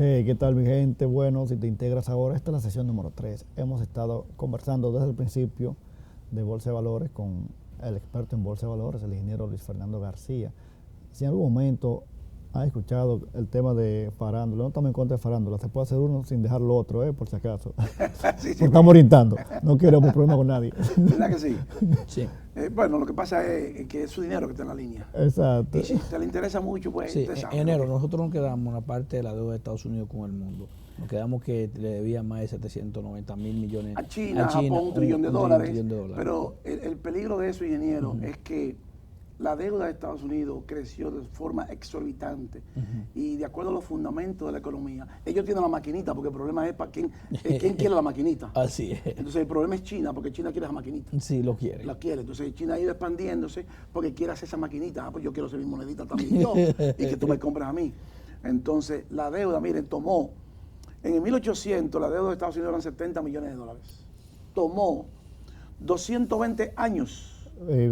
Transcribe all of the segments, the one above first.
Hey, ¿qué tal mi gente? Bueno, si te integras ahora, esta es la sesión número 3. Hemos estado conversando desde el principio de Bolsa de Valores con el experto en Bolsa de Valores, el ingeniero Luis Fernando García. Si en algún momento has escuchado el tema de farándula, no estamos en contra de farándula, se puede hacer uno sin dejar lo otro, por si acaso. Sí, sí, Nos estamos orientando, no queremos problemas con nadie. ¿verdad que sí? Sí, Bueno, lo que pasa es que es su dinero que está en la línea. Exacto. Y si te le interesa mucho, pues sí. usted sabe. En enero nosotros nos quedamos una parte de la deuda de Estados Unidos con el mundo. Nos quedamos que le debía más de 790 mil millones A China, a Japón, un trillón de un dólares. trillón de dólares. Pero el peligro de eso, ingeniero, es que la deuda de Estados Unidos creció de forma exorbitante y de acuerdo a los fundamentos de la economía, ellos tienen la maquinita, porque el problema es para quién quiere la maquinita. Así es. Entonces el problema es China, porque China quiere esa maquinita. Sí, lo quiere. La quiere. Entonces China ha ido expandiéndose porque quiere hacer esa maquinita. Ah, pues yo quiero hacer mi monedita también yo y que tú me compres a mí. Entonces la deuda, miren, tomó, en el 1800 la deuda de Estados Unidos eran 70 millones de dólares. Tomó 220 años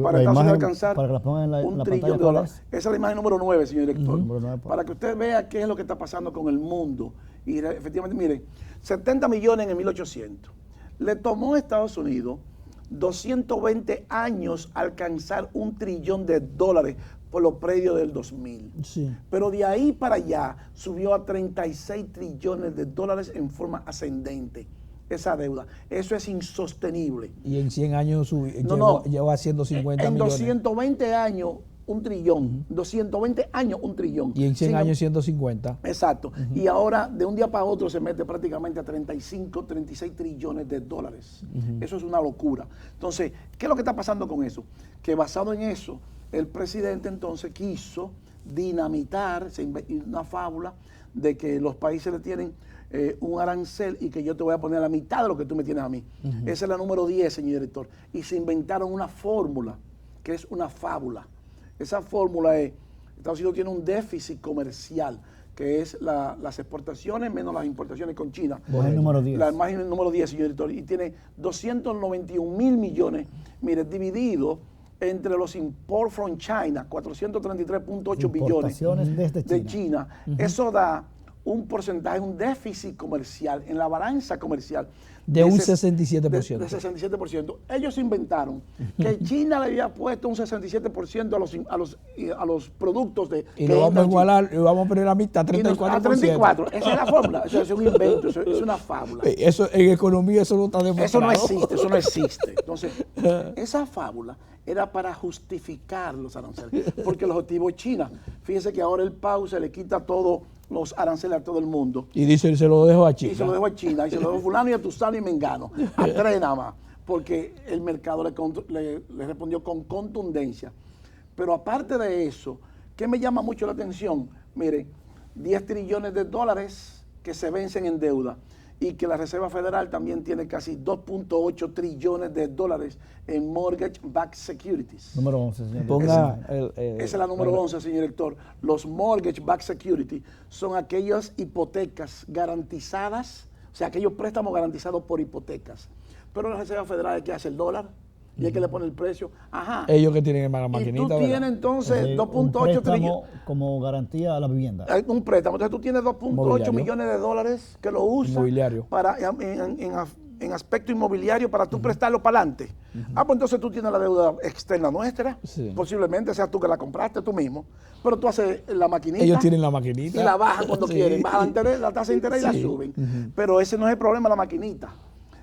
para Estados Unidos alcanzar para que la pongan en un la trillón pantalla, de ¿cuál dólares. es? Esa es la imagen número 9, señor director. Número 9, para que usted vea qué es lo que está pasando con el mundo. Y efectivamente, mire, 70 millones en el 1800. Le tomó a Estados Unidos 220 años alcanzar un trillón de dólares por los predios del 2000. Sí. Pero de ahí para allá subió a 36 trillones de dólares en forma ascendente. Esa deuda. Eso es insostenible. Y en 100 años llegó a 150 en millones. 220 años, un trillón. 220 años, un trillón. Y en 100 años 150. Exacto. Y ahora, de un día para otro, se mete prácticamente a 35, 36 trillones de dólares. Eso es una locura. Entonces, ¿qué es lo que está pasando con eso? Que basado en eso, el presidente entonces quiso dinamitar una fábula de que los países le tienen un arancel y que yo te voy a poner la mitad de lo que tú me tienes a mí. Esa es la número 10, señor director. Y se inventaron una fórmula, que es una fábula. Esa fórmula es, Estados Unidos tiene un déficit comercial, que es las exportaciones menos las importaciones con China. Imagen número 10. La imagen número 10, señor director. Y tiene 291 mil millones, mire, dividido entre los import from China, 433.8 billones desde China. Eso da un porcentaje, un déficit comercial en la balanza comercial de un 67%. De 67%. Ellos inventaron que China le había puesto un 67% a los productos de... Y lo vamos a igualar, y vamos a poner la mitad, 34%. A 34. Esa es la fórmula. Eso es un invento, eso es una fábula. Eso, en economía eso no está demostrado. Eso no existe. Entonces, esa fábula era para justificar los aranceles, porque el objetivo es China. Fíjese que ahora el PAU se le quita todos los aranceles a todo el mundo. Y dice, se lo dejo a China. Y se lo dejo a China, y se lo dejo a fulano y a Tuzano y Mengano. A tres nada más, porque el mercado le respondió con contundencia. Pero aparte de eso, ¿qué me llama mucho la atención? Mire, 10 trillones de dólares que se vencen en deuda y que la Reserva Federal también tiene casi 2.8 trillones de dólares en mortgage-backed securities. Número 11, señor. Ponga Esa es la número 11, señor director. Los mortgage-backed securities son aquellas hipotecas garantizadas, o sea, aquellos préstamos garantizados por hipotecas. Pero la Reserva Federal es que hace el dólar y es que le pone el precio. Ajá. Ellos que tienen la maquinita, Y tú ¿verdad? tienes entonces 2.8 trillones. Como garantía a la vivienda. Un préstamo. Entonces tú tienes 2.8 millones de dólares que lo usas Inmobiliario. para, en aspecto inmobiliario para tú prestarlo para adelante. Pues entonces tú tienes la deuda externa nuestra. Sí. Posiblemente sea tú que la compraste tú mismo. Pero tú haces la maquinita. Ellos tienen la maquinita. Y la bajan cuando Sí. quieren. Bajan la tasa de interés y la Sí. suben. Pero ese no es el problema, la maquinita.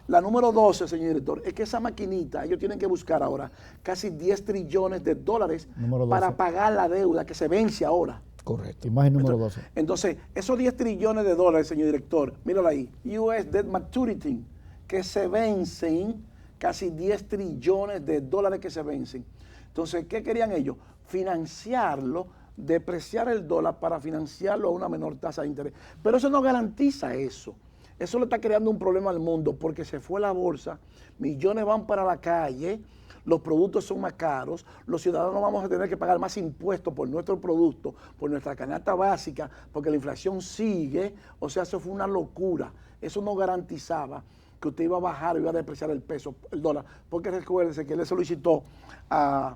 La número 12, señor director, es que esa maquinita, ellos tienen que buscar ahora casi 10 trillones de dólares para pagar la deuda que se vence ahora. Correcto. Imagen número 12. Entonces, esos 10 trillones de dólares, señor director, míralo ahí, US Debt Maturity, que se vencen, casi 10 trillones de dólares que se vencen. Entonces, ¿qué querían ellos? Financiarlo, depreciar el dólar para financiarlo a una menor tasa de interés. Pero eso no garantiza eso. Eso le está creando un problema al mundo porque se fue la bolsa, millones van para la calle, los productos son más caros, los ciudadanos vamos a tener que pagar más impuestos por nuestro producto, por nuestra canasta básica, porque la inflación sigue. O sea, eso fue una locura. Eso no garantizaba que usted iba a bajar o iba a depreciar el peso, el dólar, porque recuérdese que él le solicitó a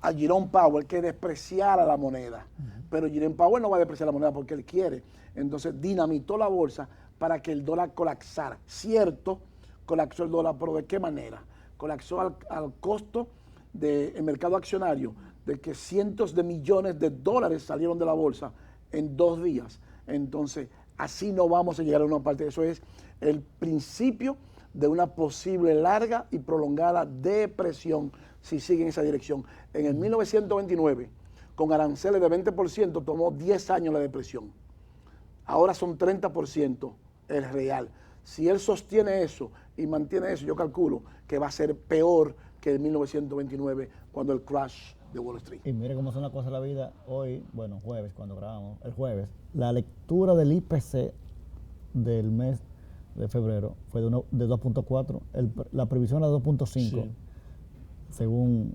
a Jerome Powell que despreciara la moneda. Pero Jerome Powell no va a despreciar la moneda porque él quiere. Entonces dinamitó la bolsa para que el dólar colapsara. Cierto, colapsó el dólar, pero ¿de qué manera? Colapsó al costo del mercado accionario, de que cientos de millones de dólares salieron de la bolsa en 2 días. Entonces, así no vamos a llegar a una parte. Eso es el principio de una posible larga y prolongada depresión si sigue en esa dirección. En el 1929, con aranceles de 20%, tomó 10 años la depresión. Ahora son 30% el real. Si él sostiene eso y mantiene eso, yo calculo que va a ser peor que en 1929, cuando el crash de Wall Street. Y mire cómo son las cosas de la vida. Hoy, bueno, jueves, cuando grabamos, el jueves, la lectura del IPC del mes de febrero fue de 2.4, la previsión era de 2.5, sí, según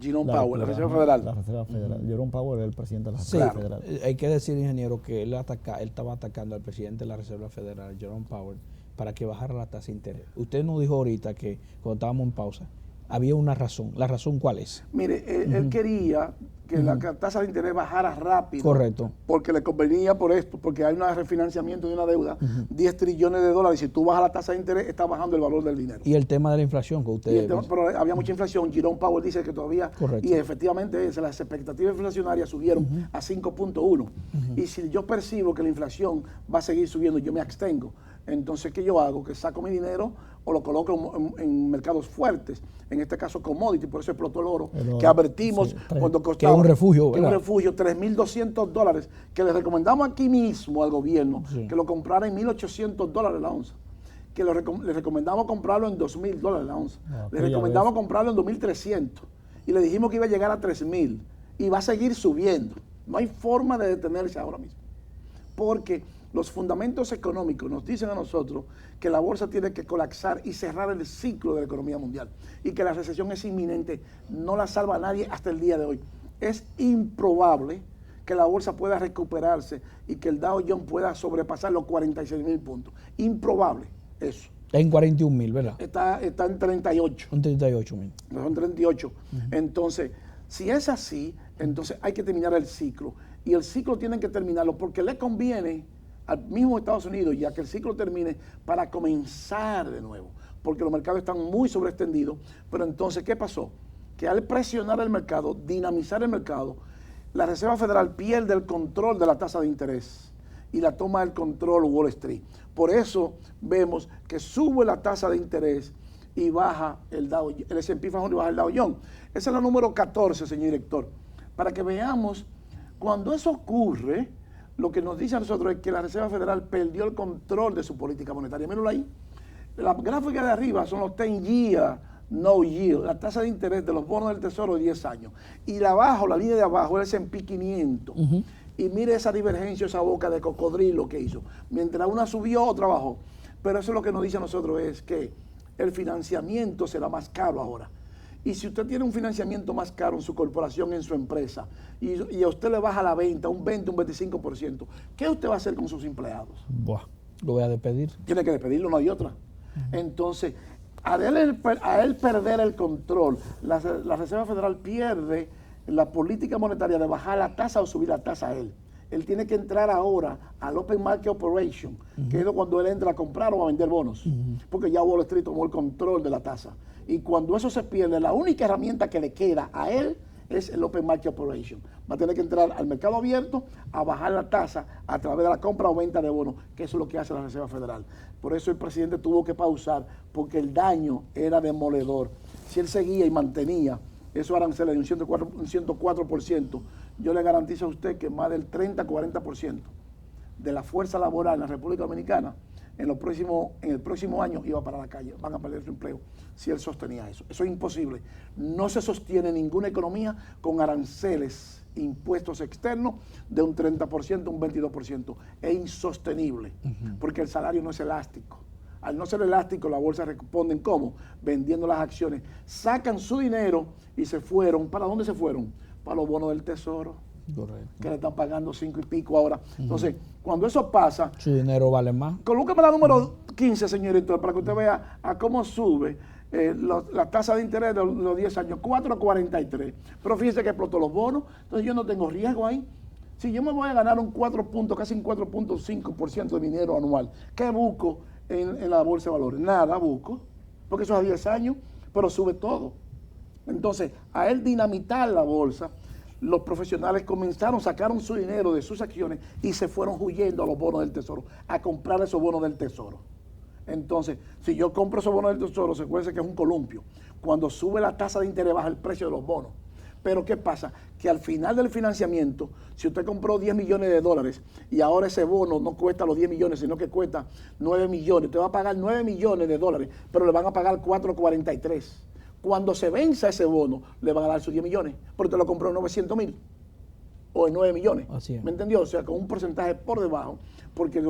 Jerome Powell, la Reserva Federal. La Reserva Federal. Jerome Powell es el presidente de la Reserva Federal. Hay que decir, ingeniero, que él estaba atacando al presidente de la Reserva Federal, Jerome Powell, para que bajara la tasa de interés. Usted nos dijo ahorita que cuando estábamos en pausa, había una razón. ¿La razón cuál es? Mire, él quería que la tasa de interés bajara rápido. Correcto. Porque le convenía por esto, porque hay un refinanciamiento de una deuda, 10 trillones de dólares. Si tú bajas la tasa de interés, está bajando el valor del dinero. Y el tema de la inflación que usted... Pero había mucha inflación. Jerome Powell dice que todavía... Correcto. Y efectivamente las expectativas inflacionarias subieron a 5.1. Y si yo percibo que la inflación va a seguir subiendo, yo me abstengo. Entonces, ¿qué yo hago? Que saco mi dinero o lo coloco en mercados fuertes, en este caso commodity, por eso explotó el oro, que advertimos, sí, cuando costaba... Que es un refugio, ¿verdad? Que es un refugio, $3.200, que le recomendamos aquí mismo al gobierno, sí, que lo comprara en $1.800 la onza, que le recomendamos comprarlo en $2.000 la onza, le recomendamos comprarlo en $2.300, y le dijimos que iba a llegar a $3.000, y va a seguir subiendo. No hay forma de detenerse ahora mismo, porque los fundamentos económicos nos dicen a nosotros que la bolsa tiene que colapsar y cerrar el ciclo de la economía mundial y que la recesión es inminente, no la salva nadie hasta el día de hoy. Es improbable que la bolsa pueda recuperarse y que el Dow Jones pueda sobrepasar los 46.000 puntos. Improbable eso. Está en 41.000, ¿verdad? Está en 38. En 38.000. Son 38. Entonces, si es así, entonces hay que terminar el ciclo. Y el ciclo tienen que terminarlo porque le conviene al mismo Estados Unidos, ya que el ciclo termine, para comenzar de nuevo, porque los mercados están muy sobreextendidos. Pero entonces, ¿qué pasó? Que al presionar el mercado, dinamizar el mercado, la Reserva Federal pierde el control de la tasa de interés y la toma el control Wall Street. Por eso vemos que sube la tasa de interés y baja el S&P 500 y baja el Dow Jones. Esa es la número 14, señor director, para que veamos cuando eso ocurre. Lo que nos dice a nosotros es que la Reserva Federal perdió el control de su política monetaria. Mírenlo ahí. La gráfica de arriba son los 10-year no yield, la tasa de interés de los bonos del Tesoro de 10 años. Y la abajo, la línea de abajo, es el S&P 500. Y mire esa divergencia, esa boca de cocodrilo que hizo. Mientras una subió, otra bajó. Pero eso es lo que nos dice a nosotros, es que el financiamiento será más caro ahora. Y si usted tiene un financiamiento más caro en su corporación, en su empresa, y a usted le baja la venta un 20, un 25%, ¿qué usted va a hacer con sus empleados? Buah, lo voy a despedir. Tiene que despedirlo, no hay otra. Entonces, a él perder el control, la Reserva Federal pierde la política monetaria de bajar la tasa o subir la tasa a él. Él tiene que entrar ahora al Open Market Operation, que es cuando él entra a comprar o a vender bonos, porque ya Wall Street tomó el control de la tasa. Y cuando eso se pierde, la única herramienta que le queda a él es el Open Market Operation. Va a tener que entrar al mercado abierto a bajar la tasa a través de la compra o venta de bonos, que eso es lo que hace la Reserva Federal. Por eso el presidente tuvo que pausar, porque el daño era demoledor. Si él seguía y mantenía esos aranceles de un 104%, yo le garantizo a usted que más del 30-40% de la fuerza laboral en la República Dominicana en el próximo año iba para la calle, van a perder su empleo si él sostenía eso. Eso es imposible. No se sostiene ninguna economía con aranceles, impuestos externos de un 30%, un 22%. Es insostenible, porque el salario no es elástico. Al no ser elástico, la bolsa responde ¿cómo? Vendiendo las acciones. Sacan su dinero y se fueron. ¿Para dónde se fueron? Para los bonos del Tesoro. Correcto. Que le están pagando 5 y pico ahora. Entonces, cuando eso pasa... Su dinero vale más. Colóqueme la número 15, señor director, para que usted vea a cómo sube la tasa de interés de los 10 años, 4.43. Pero fíjese que explotó los bonos, entonces yo no tengo riesgo ahí. Si yo me voy a ganar casi un 4.5% de mi dinero anual, ¿qué busco en la bolsa de valores? Nada busco, porque eso es a 10 años, pero sube todo. Entonces, a él dinamitar la bolsa, los profesionales sacaron su dinero de sus acciones y se fueron huyendo a los bonos del tesoro, a comprar esos bonos del tesoro. Entonces, si yo compro esos bonos del tesoro, se puede decir que es un columpio. Cuando sube la tasa de interés, baja el precio de los bonos. Pero ¿qué pasa? Que al final del financiamiento, si usted compró 10 millones de dólares y ahora ese bono no cuesta los 10 millones, sino que cuesta 9 millones, usted va a pagar 9 millones de dólares, pero le van a pagar 4.43. Cuando se venza ese bono, le van a dar sus 10 millones, porque usted lo compró en 900,000 o en 9 millones. Así es. ¿Me entendió? O sea, con un porcentaje por debajo, porque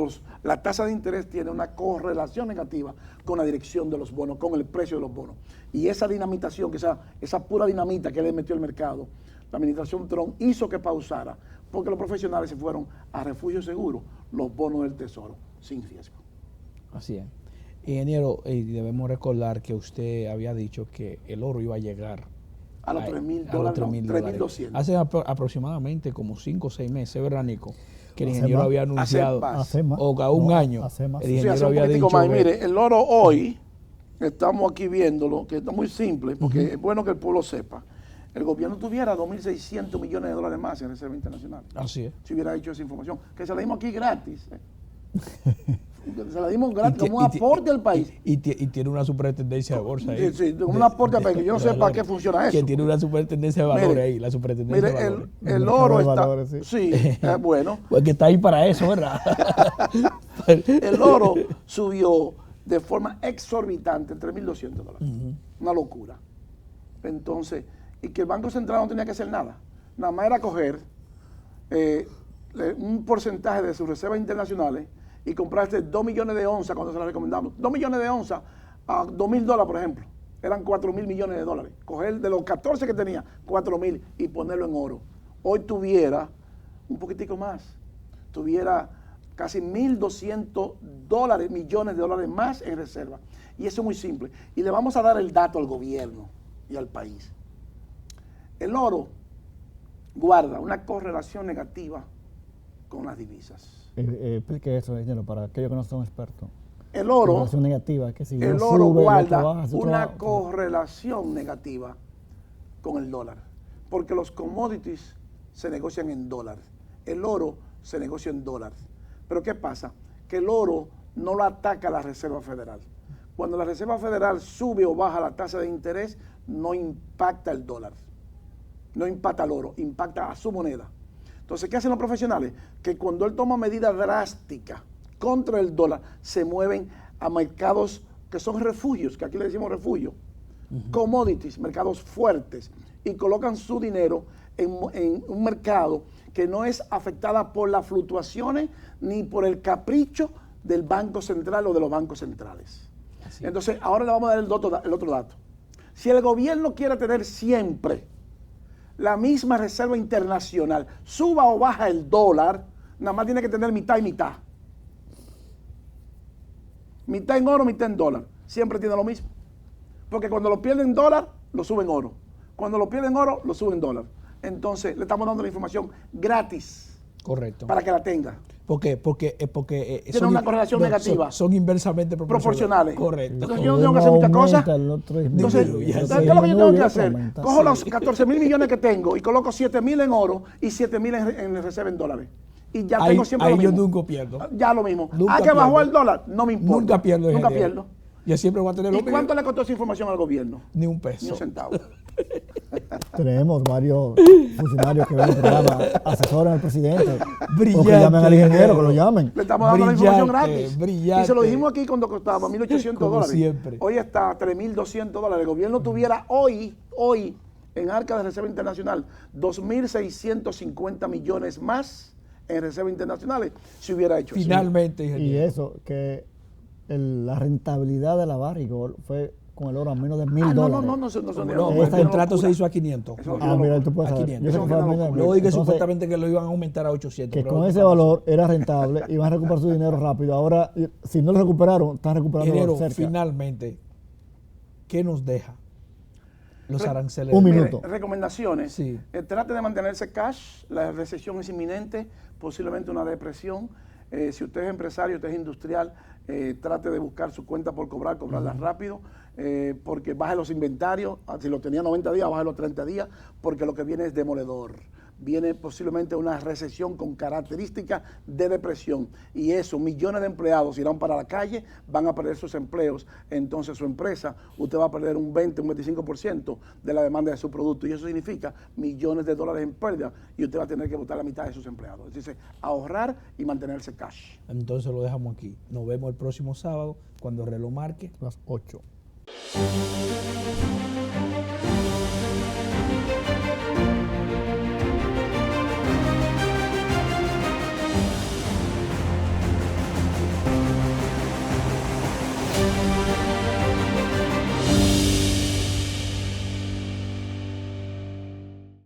la tasa de interés tiene una correlación negativa con la dirección de los bonos, con el precio de los bonos. Y esa dinamitación, esa pura dinamita que le metió al mercado, la administración Trump hizo que pausara, porque los profesionales se fueron a refugio seguro, los bonos del tesoro, sin riesgo. Así es. Ingeniero, debemos recordar que usted había dicho que el oro iba a llegar A los 3.000 dólares, no, 3.200. Hace aproximadamente como 5 o 6 meses, ¿verdad, Nico? Que el Hace ingeniero más. había anunciado, Hace más. o a un No, año, hace más. el Sí, ingeniero hace un había poquitico dicho más. que- Mire, el oro hoy, estamos aquí viéndolo, que está muy simple, porque es bueno que el pueblo sepa. El gobierno tuviera 2.600 millones de dólares más en reserva internacional. Así es. Si hubiera hecho esa información, que se la dimos aquí gratis. Se la dimos gratis Y como un aporte al país. Y tiene una superintendencia de bolsa ahí. Sí, como un aporte al país, que yo no sé para qué funciona eso. Que tiene una superintendencia de valores Mire, ahí, la superintendencia Mire, de valores. el mercado oro de está. valores, sí. Sí, es bueno. Pues que está ahí para eso, ¿verdad? El oro subió de forma exorbitante en 3.200 dólares. Una locura. Entonces, y que el Banco Central no tenía que hacer nada. Nada más era coger un porcentaje de sus reservas internacionales y comprarse 2 millones de onzas cuando se las recomendamos. 2 millones de onzas a 2.000 dólares, por ejemplo. Eran 4.000 millones de dólares. Coger de los 14 que tenía, 4.000 y ponerlo en oro. Hoy tuviera un poquitico más. Tuviera casi 1.200 millones de dólares más en reserva. Y eso es muy simple. Y le vamos a dar el dato al gobierno y al país. El oro guarda una correlación negativa con las divisas. Explique eso, ingeniero, para aquellos que no son expertos. El oro, Correlación negativa, es que si el uno oro sube, el otro guarda baja, si otro una baja, correlación negativa con el dólar, porque los commodities se negocian en dólares, el oro se negocia en dólares. Pero ¿qué pasa? Que el oro no lo ataca la Reserva Federal. Cuando la Reserva Federal sube o baja la tasa de interés, no impacta el dólar, no impacta al oro, impacta a su moneda. Entonces, ¿qué hacen los profesionales? Que cuando él toma medidas drásticas contra el dólar, se mueven a mercados que son refugios, que aquí le decimos refugio, commodities, mercados fuertes, y colocan su dinero en un mercado que no es afectada por las fluctuaciones ni por el capricho del Banco Central o de los bancos centrales. Así. Entonces, ahora le vamos a dar el otro dato. Si el gobierno quiere tener siempre la misma reserva internacional, suba o baja el dólar, nada más tiene que tener mitad y mitad. Mitad en oro, mitad en dólar. Siempre tiene lo mismo. Porque cuando lo pierden en dólar, lo suben en oro. Cuando lo pierden en oro, lo suben en dólar. Entonces, le estamos dando la información gratis Correcto. para que la tenga. ¿Por qué? Porque Tiene una correlación negativa. Son inversamente Proporcionales. Correcto. Entonces, yo no tengo que hacer muchas cosas. el otro Entonces, disminuye, ya el ¿sabes otro qué es lo que yo tengo que disminuye, hacer? aumenta. Cojo Sí. los 14.000 millones que tengo y coloco 7.000 en oro y 7.000 en reserva en dólares. Y ya Ahí- tengo siempre ahí lo yo mismo. nunca pierdo. Ya lo mismo. Nunca Que bajó pierdo. el dólar, no me importa. Nunca pierdo. Nunca ingeniero. pierdo. Yo siempre voy a tener lo ¿Y mío. cuánto le costó esa información al gobierno? Ni un Ni peso. un centavo. Tenemos varios funcionarios que ven el programa, asesoran al presidente. O Brillante, que llamen al ingeniero, ingeniero. que lo llamen. Le estamos dando la información Brillante, gratis. brillante. Y se lo dijimos aquí cuando costaba 1.800 Como dólares. siempre. Hoy está a 3.200 dólares. El gobierno tuviera hoy, en arca de reserva internacional, 2.650 millones más en reservas internacionales si hubiera hecho eso. Finalmente, Y ingeniero. eso, que la rentabilidad de la Barrigold fue con el oro a menos de $1.000 No, dólares. no, No, Esa pues el trato se hizo a 500. Eso- Ah, mira, tú puedes A saber. 500. Yo sé que fue a Eso es una menos de locura. Lo oí que Entonces, supuestamente que lo iban a aumentar a 800. que pero con ese nunca pasó. valor era rentable, iban a recuperar su dinero rápido. Ahora, si no lo recuperaron, están recuperando Ingeniero, cerca. finalmente, ¿qué nos deja los Re- aranceles? Un de- minuto. Recomendaciones. Sí. Trate de mantenerse cash. La recesión es inminente, posiblemente una depresión. Si usted es empresario, usted es industrial, trate de buscar su cuenta por cobrarla rápido, porque baje los inventarios. Si lo tenía 90 días, baje los 30 días, porque lo que viene es demoledor. Viene posiblemente una recesión con características de depresión, y eso, millones de empleados irán para la calle, van a perder sus empleos. Entonces su empresa, usted va a perder un 20, un 25% de la demanda de su producto, y eso significa millones de dólares en pérdida, y usted va a tener que botar la mitad de sus empleados. Es decir, ahorrar y mantenerse cash. Entonces lo dejamos aquí. Nos vemos el próximo sábado cuando el reloj marque Las 8.